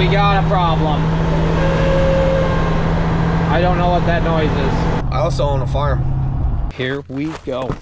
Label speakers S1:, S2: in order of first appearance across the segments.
S1: We got a problem. I don't know what that noise is.
S2: I also own a farm.
S1: Here we go.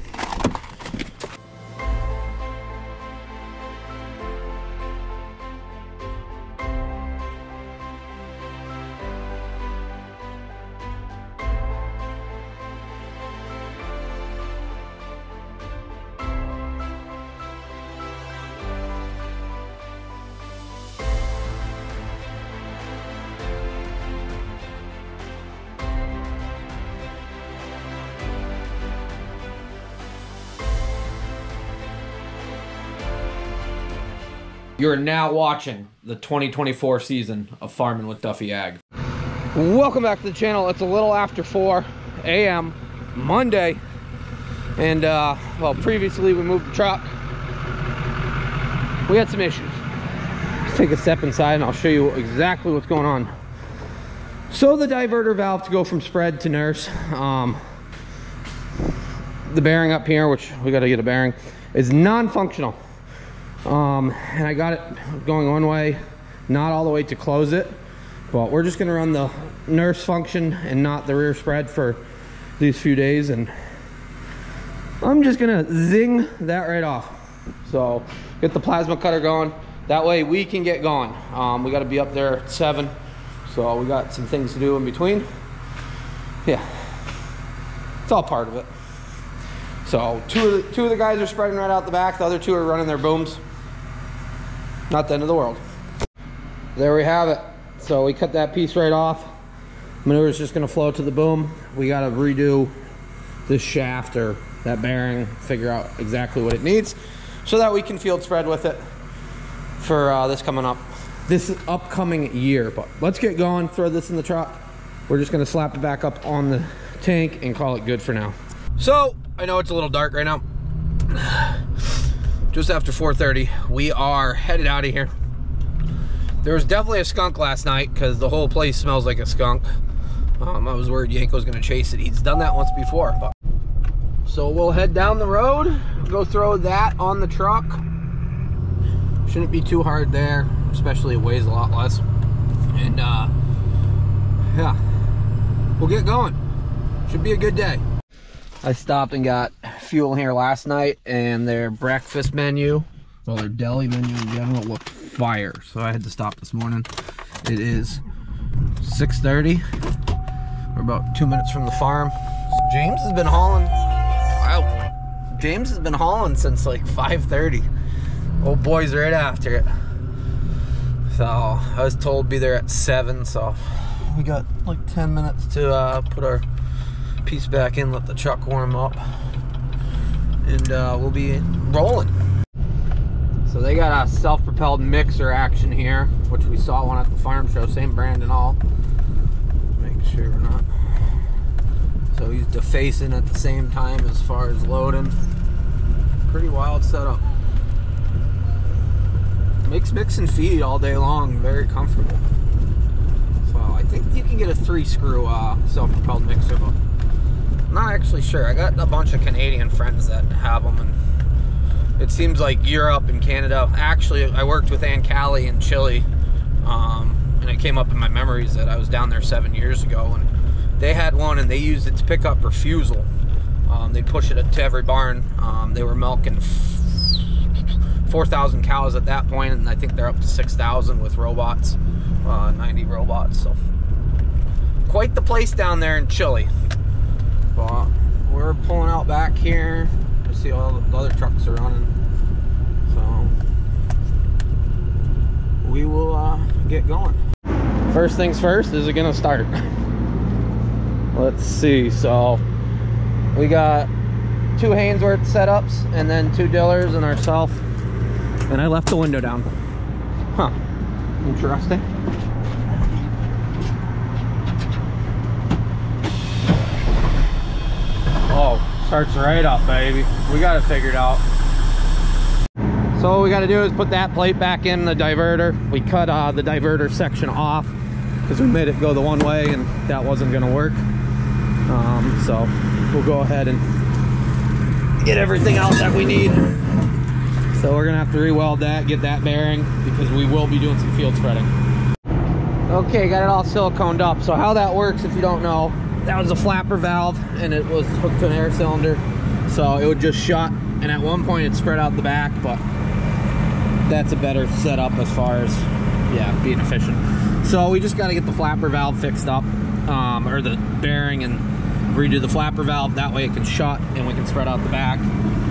S1: You're now watching the 2024 season of Farming with Duffy Ag. Welcome back to the channel. It's a little after 4 a.m. Monday. And, well, previously we moved the truck. We had some issues. Let's take a step inside and I'll show you exactly what's going on. So the diverter valve to go from spread to nurse, the bearing up here, which we got to get a bearing, is non-functional. And I got it going one way, not all the way to close it, but we're just gonna run the nurse function and not the rear spread for these few days, and I'm just gonna zing that right off. So get the plasma cutter going, that way we can get going. We got to be up there at 7, so we got some things to do in between. Yeah, it's all part of it. So two of the guys are spreading right out the back, the other 2 are running their booms. Not the end of the world. There we have it. So we cut that piece right off. Manure is just gonna flow to the boom. We gotta redo this shaft or that bearing, figure out exactly what it needs so that we can field spread with it for this upcoming year. But let's get going, throw this in the truck. We're just gonna slap it back up on the tank and call it good for now. So I know it's a little dark right now. Just after 4:30, we are headed out of here. There was definitely a skunk last night because the whole place smells like a skunk. I was worried Yanko was gonna chase it. He's done that once before. But so we'll head down the road, go throw that on the truck. Shouldn't be too hard there, especially it weighs a lot less. And yeah, we'll get going. Should be a good day. I stopped and got fuel here last night, and their breakfast menu, well, their deli menu in general, looked fire. So I had to stop this morning. It is 6:30. We're about 2 minutes from the farm. James has been hauling. Wow. James has been hauling since like 5:30. Old boy's right after it. So I was told to be there at 7. So we got like 10 minutes to put our piece back in, let the truck warm up, and we'll be rolling. So they got a self-propelled mixer action here, which we saw one at the farm show, same brand and all. Make sure we're not. So he's defacing at the same time as far as loading. Pretty wild setup. Makes mix and feed all day long, very comfortable. So I think you can get a 3-screw self-propelled mixer, but I'm not actually sure. I got a bunch of Canadian friends that have them, and it seems like Europe and Canada. Actually, I worked with Aunt Callie in Chile, and it came up in my memories that I was down there 7 years ago, and they had one, and they used it to pick up refusal. They'd push it to every barn. They were milking 4,000 cows at that point, and I think they're up to 6,000 with robots, 90 robots. So quite the place down there in Chile. But we're pulling out back here to see all the other trucks are running. So we will get going. First things first, is it gonna start? Let's see. So we got 2 Hainsworth setups and then 2 Dillers and ourselves. And I left the window down. Huh. Interesting. Oh, starts right up, baby. We got it figured out. So what we got to do is put that plate back in the diverter. We cut the diverter section off because we made it go the one way and that wasn't going to work. So we'll go ahead and get everything else that we need. So we're gonna have to re-weld that, get that bearing, because we will be doing some field spreading. Okay, got it all siliconed up. So how that works, if you don't know, that was a flapper valve and it was hooked to an air cylinder. So it would just shut, and at one point it spread out the back, but that's a better setup as far as, yeah, being efficient. So we just got to get the flapper valve fixed up, or the bearing, and redo the flapper valve. That way it can shut and we can spread out the back.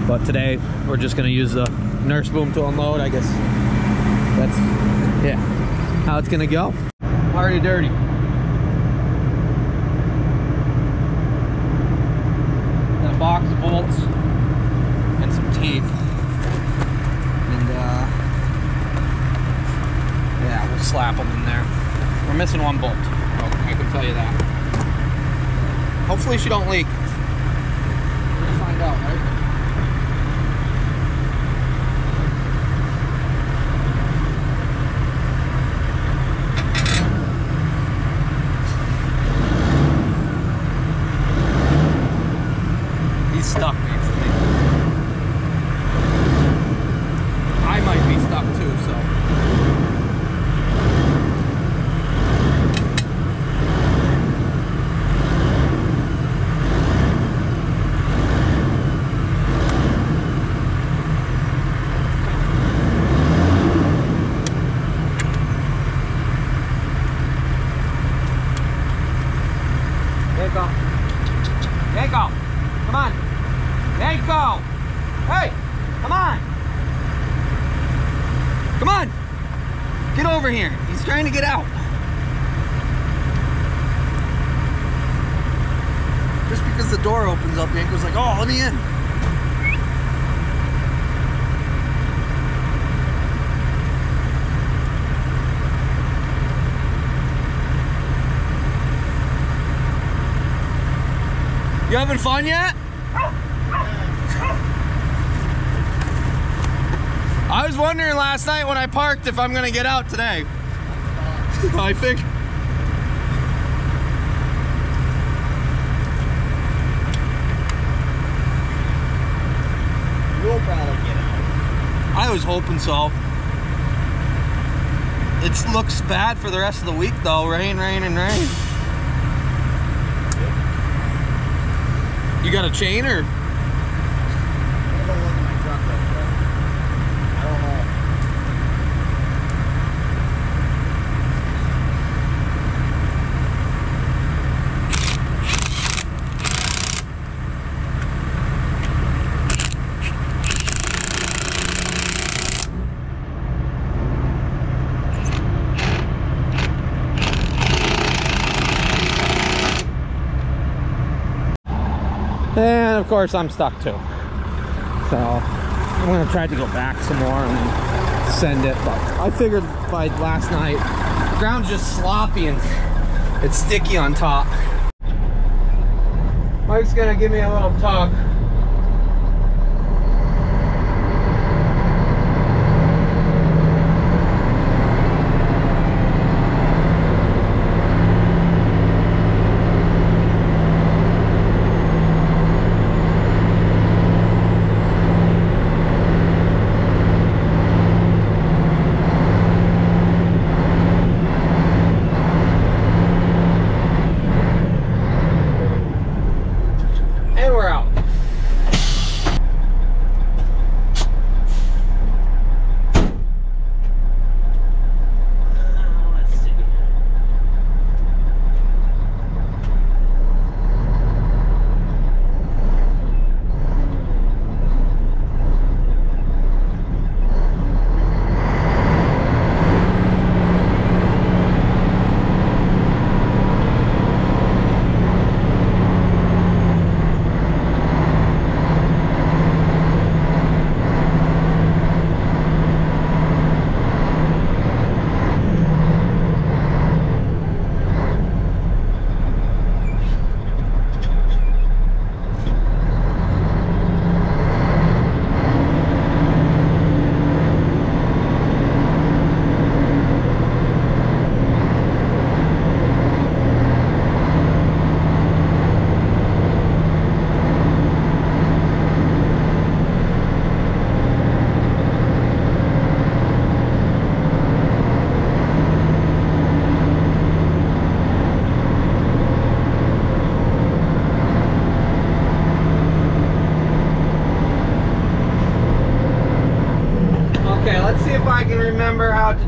S1: But today we're just going to use the nurse boom to unload. I guess that's, yeah, how it's going to go. Already dirty. Got a box of bolts and some tape. And yeah, we'll slap them in there. We're missing one bolt. Oh, I can tell you that. Hopefully she don't leak. We're gonna find out, right? He's stuck next to me. I might be stuck too, so. Yanko, come on. Yanko! Hey, come on. Come on. Get over here. He's trying to get out. Just because the door opens up, Yanko's like, oh, let me in. You having fun yet? I was wondering last night when I parked if I'm gonna get out today. I think. You'll probably get out. I was hoping so. It looks bad for the rest of the week though. Rain, rain, and rain. You got a chain or? And of course I'm stuck too. So I'm gonna try to go back some more and then send it. But I figured by last night, the ground's just sloppy and it's sticky on top. Mike's gonna give me a little tug. And we're out.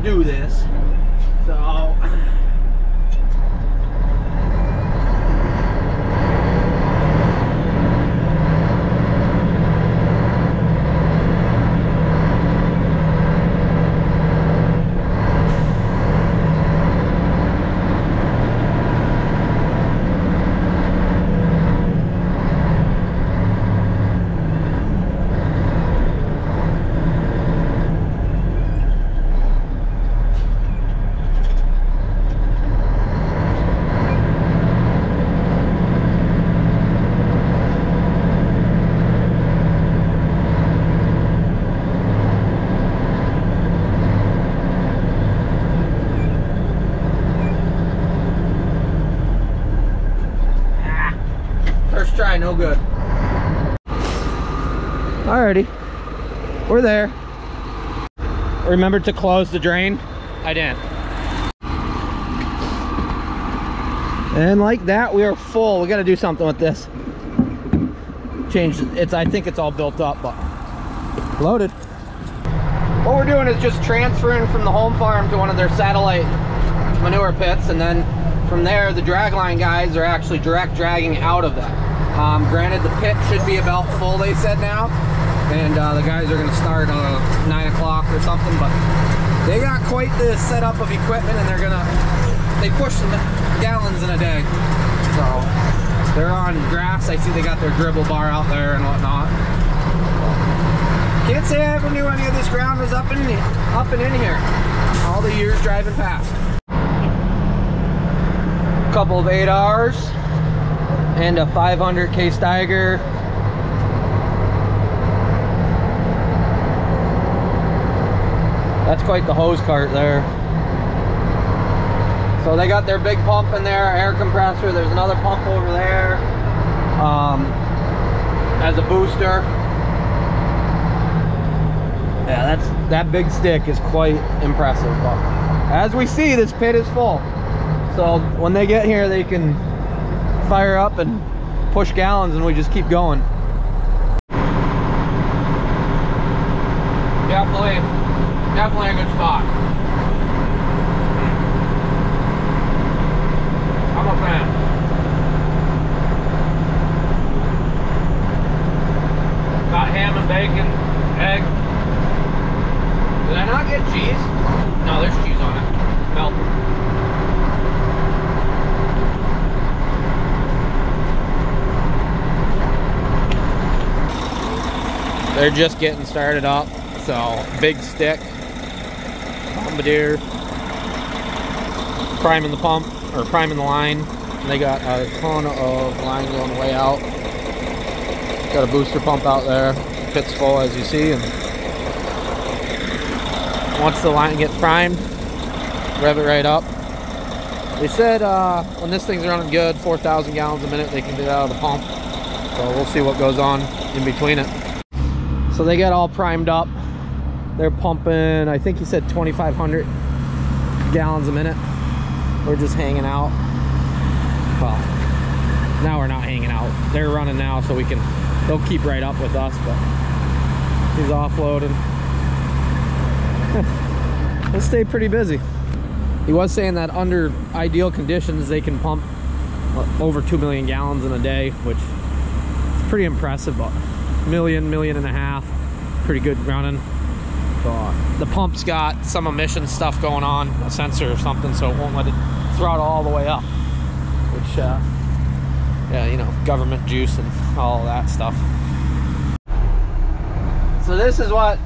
S1: do this. So try, no good. Alrighty, we're there. Remember to close the drain? I didn't. And like that, we are full. We got to do something with this. Change it's. I think it's all built up, but loaded. What we're doing is just transferring from the home farm to one of their satellite manure pits, and then from there, the dragline guys are actually direct dragging out of that. Granted, the pit should be about full, they said now, and the guys are going to start 9 o'clock or something, but they got quite the setup of equipment, and they push some gallons in a day. So they're on grass. I see they got their dribble bar out there and whatnot. Can't say I ever knew any of this ground was up and in here. All the years driving past. Couple of 8 hours. And a 500 case Steiger. That's quite the hose cart there. So they got their big pump in there, air compressor. There's another pump over there as a booster. Yeah, that big stick is quite impressive. But as we see, this pit is full. So when they get here, they can fire up and push gallons, and we just keep going. Definitely a good spot. I'm a fan. Got ham and bacon, egg. Did I not get cheese? No, there's cheese on it. Melted. They're just getting started up, so big stick, bombardier, priming the pump, or priming the line. And they got a ton of line going way out. Got a booster pump out there, pit's full as you see, and once the line gets primed, rev it right up. They said when this thing's running good, 4,000 gallons a minute, they can get out of the pump. So we'll see what goes on in between it. So they got all primed up. They're pumping, I think he said 2,500 gallons a minute. We're just hanging out. Well, now we're not hanging out. They're running now, so they'll keep right up with us, but he's offloading. We'll stay pretty busy. He was saying that under ideal conditions, they can pump over 2 million gallons in a day, which is pretty impressive, but million and a half, pretty good running. So the pump's got some emission stuff going on, a sensor or something, so it won't let it throttle all the way up, which yeah, you know, government juice and all that stuff. So this is what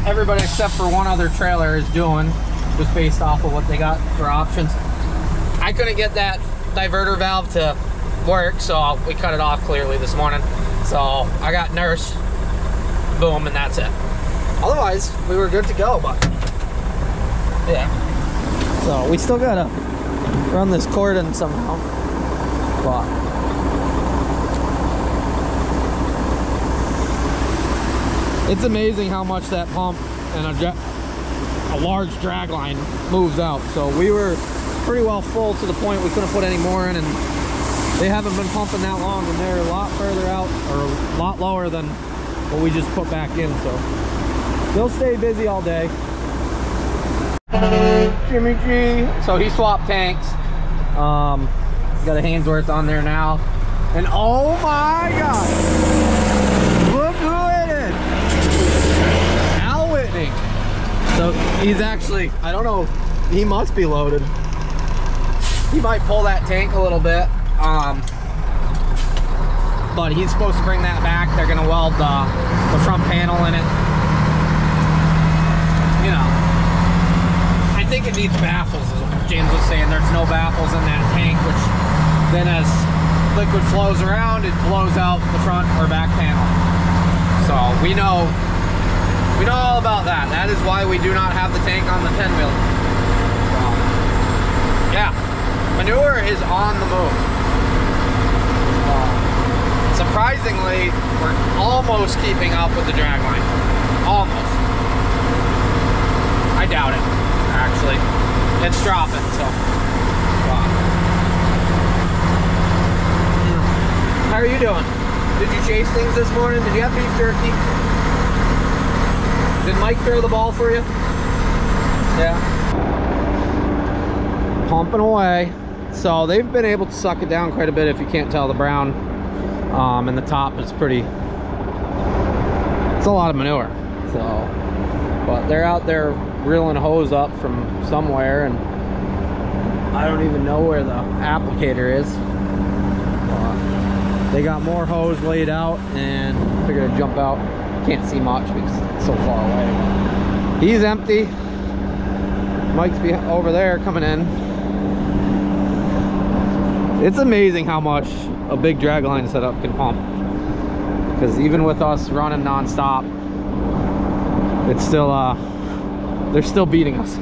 S1: everybody except for one other trailer is doing, just based off of what they got for options. I couldn't get that diverter valve to work, so we cut it off clearly this morning. So I got nurse, boom, and that's it. Otherwise, we were good to go, but yeah. So we still gotta run this cord in somehow. But it's amazing how much that pump and a large drag line moves out. So we were pretty well full to the point we couldn't put any more in, and they haven't been pumping that long, and they're a lot further out, or a lot lower than what we just put back in. So they'll stay busy all day. Jimmy G. So he swapped tanks. Got a Hainsworth on there now. And oh my God, look who it is. Al Whitney. So he's actually, I don't know, he must be loaded. He might pull that tank a little bit. But he's supposed to bring that back. They're gonna weld the front panel in it. You know, I think it needs baffles, is what James was saying. There's no baffles in that tank, which then as liquid flows around, it blows out the front or back panel. So we know all about that. That is why we do not have the tank on the 10-wheeler. Yeah, manure is on the move. Surprisingly, we're almost keeping up with the drag line. Almost. I doubt it, actually. It's dropping, so. How are you doing? Did you chase things this morning? Did you have beef jerky? Did Mike throw the ball for you? Yeah. Pumping away. So they've been able to suck it down quite a bit, if you can't tell. The brown and the top is pretty, it's a lot of manure. So, but they're out there reeling a hose up from somewhere, and I don't even know where the applicator is. They got more hose laid out, and figured I'd jump out. Can't see much because it's so far away. He's empty. Mike's over there coming in. It's amazing how much a big dragline setup can pump, because even with us running non-stop, it's still they're still beating us,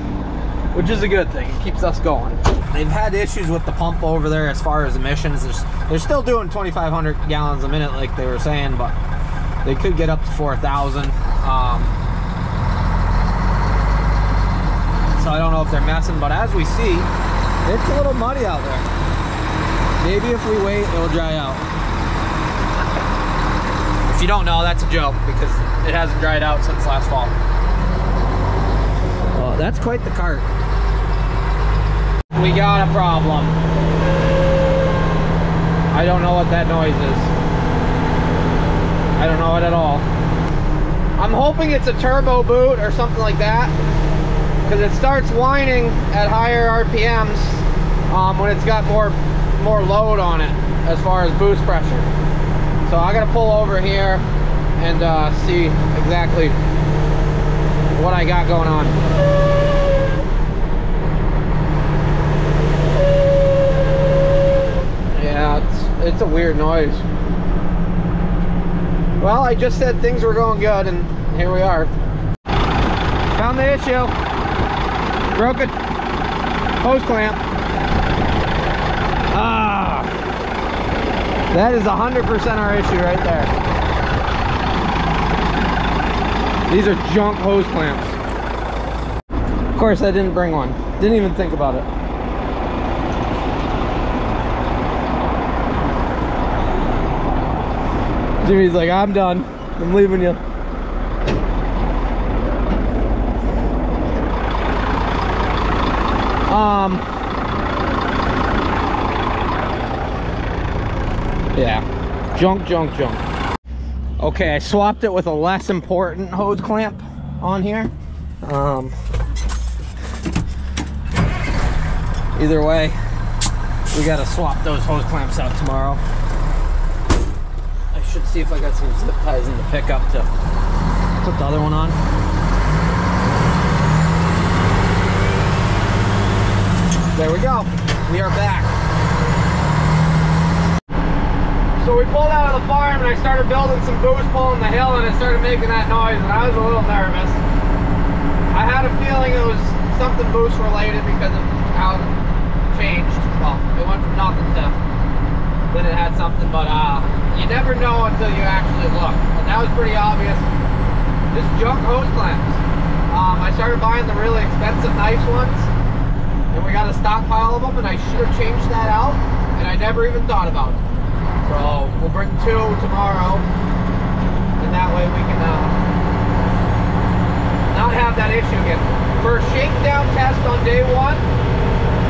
S1: which is a good thing. It keeps us going. They've had issues with the pump over there as far as emissions. They're still doing 2,500 gallons a minute like they were saying, but they could get up to 4,000. So I don't know if they're messing, but as we see, it's a little muddy out there. Maybe if we wait, it'll dry out. If you don't know, that's a joke, because it hasn't dried out since last fall. Well, that's quite the cart. We got a problem. I don't know what that noise is. I don't know it at all. I'm hoping it's a turbo boot or something like that, because it starts whining at higher RPMs when it's got more load on it as far as boost pressure. So I gotta pull over here and see exactly what I got going on. Yeah, it's a weird noise. Well, I just said things were going good, and here we are. Found the issue. Broken hose clamp. Ah, that is 100% our issue right there. These are junk hose clamps. Of course, I didn't bring one. Didn't even think about it. Jimmy's like, I'm done. I'm leaving you. Yeah, junk. Okay, I swapped it with a less important hose clamp on here. Either way, we gotta swap those hose clamps out tomorrow. I should see if I got some zip ties in the pickup to put the other one on. There we go. We are back. So we pulled out of the farm, and I started building some boost pulling the hill, and it started making that noise, and I was a little nervous. I had a feeling it was something boost related because of how it changed. Well, it went from nothing to then it had something, but you never know until you actually look. But that was pretty obvious. Just junk hose clamps. I started buying the really expensive nice ones, and we got a stockpile of them, and I should have changed that out, and I never even thought about it. So we'll bring 2 tomorrow, and that way we can not have that issue again. First shakedown test on day one.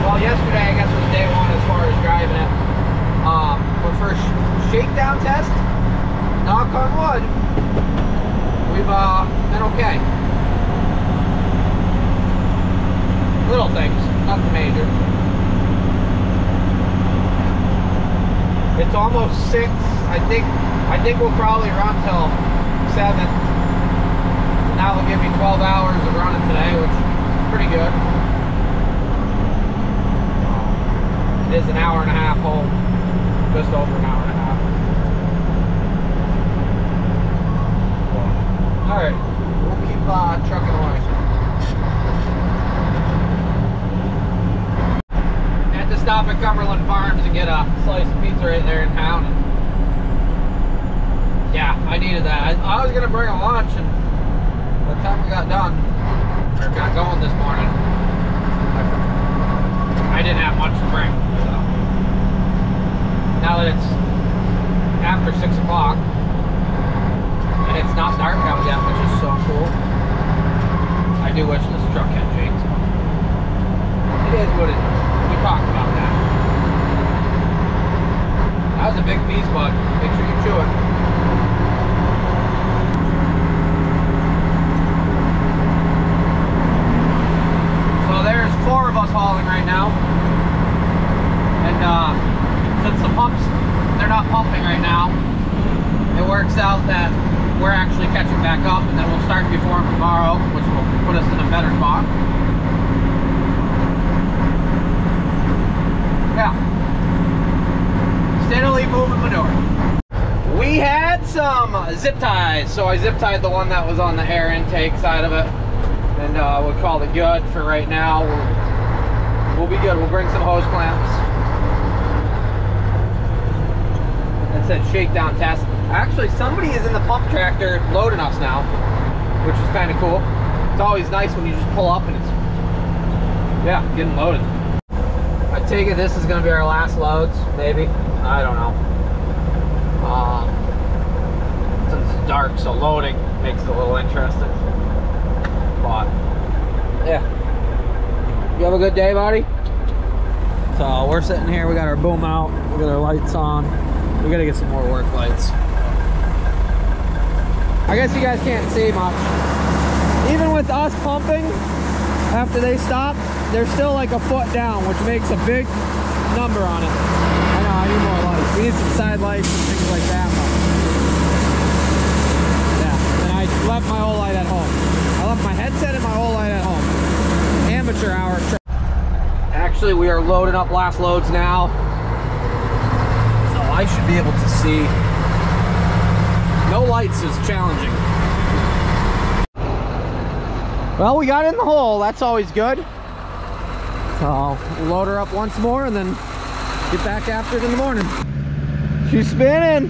S1: Well, yesterday I guess was day one as far as driving it. But first shakedown test, knock on wood, we've been okay. Little things, nothing major. It's almost 6. I think we'll probably run till 7. That will give me 12 hours of running today, which is pretty good. It is an hour and a half home, just over an hour and a half. All right, we'll keep trucking away. Had to stop at Cumberland Farms and get a slice of pizza right there in town. Yeah, I needed that. I was gonna bring a lunch, and by the time we got done, or got going this morning, I didn't have much to bring. So now that it's after 6 o'clock and it's not dark out yet, which is so cool, I do wish this truck had shades. It is what it is. We talked about that. That was a big piece, bud. Make sure you chew it. There's 4 of us hauling right now, and since the pumps, they're not pumping right now, it works out that we're actually catching back up, and then we'll start before them tomorrow, which will put us in a better spot. Yeah, steadily moving manure. We had some zip ties, so I zip tied the one that was on the air intake side of it. And we'll call it good for right now. We'll be good. We'll bring some hose clamps. That said shakedown test. Actually, somebody is in the pump tractor loading us now, which is kind of cool. It's always nice when you just pull up and it's, yeah, getting loaded. I take it this is going to be our last loads, maybe. I don't know. Since it's dark, so loading makes it a little interesting. But yeah, you have a good day, buddy. So we're sitting here, we got our boom out, we got our lights on. We gotta get some more work lights. I guess you guys can't see much. Even with us pumping, after they stop, they're still like a foot down, which makes a big number on it. I know, I need more lights. We need some side lights and things like that. But yeah, and I left my whole light at home. I left my headset and my whole light at home. Amateur hour. Actually, we are loading up last loads now. So I should be able to see. No lights is challenging. Well, we got in the hole. That's always good. So we'll load her up once more and then get back after it in the morning. She's spinning.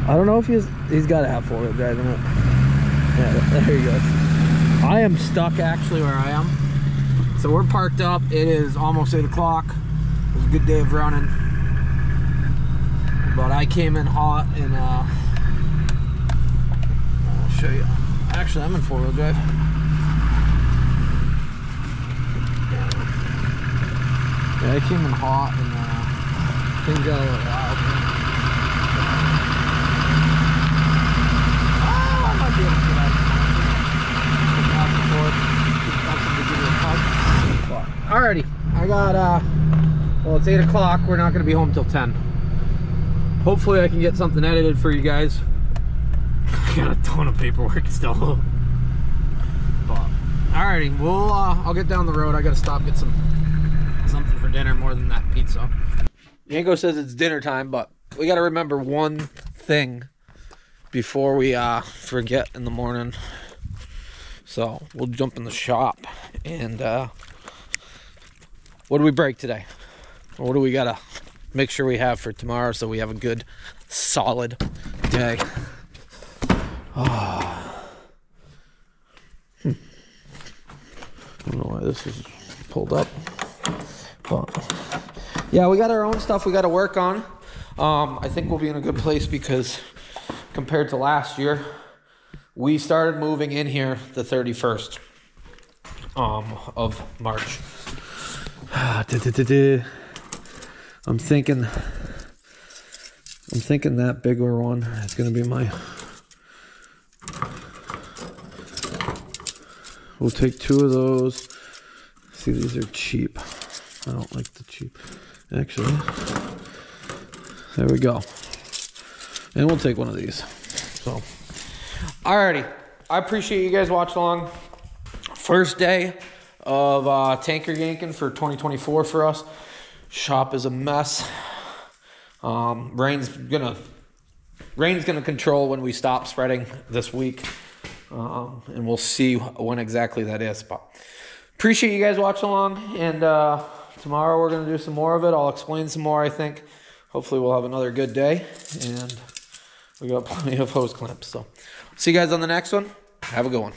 S1: I don't know if he's got to have 4-wheel drive in it. Yeah, there he goes. I am stuck actually where I am. So we're parked up. It is almost 8 o'clock. It was a good day of running. But I came in hot and I'll show you. Actually, I'm in 4-wheel drive. Yeah, I came in hot and things got a little wild. Alrighty, I got well, it's 8 o'clock. We're not going to be home till 10. Hopefully I can get something edited for you guys. I got a ton of paperwork still. But alrighty, we'll I'll get down the road. I got to stop, get something for dinner more than that pizza. Yanko says it's dinner time, but we got to remember one thing before we forget in the morning. So we'll jump in the shop and what do we break today? Or what do we gotta make sure we have for tomorrow so we have a good solid day? I don't know why this is pulled up, but yeah, we got our own stuff we got to work on. I think we'll be in a good place because compared to last year, We started moving in here the 31st of March. I'm thinking that bigger one is going to be my... We'll take 2 of those. See, these are cheap. I don't like the cheap. Actually, there we go. And we'll take one of these. So, alrighty. I appreciate you guys watching along. First day of tanker yanking for 2024 for us. Shop is a mess. Rain's gonna control when we stop spreading this week. And we'll see when exactly that is. But appreciate you guys watching along. And tomorrow we're going to do some more of it. I'll explain some more, I think. Hopefully we'll have another good day. And we got plenty of hose clamps. So see you guys on the next one. Have a good one.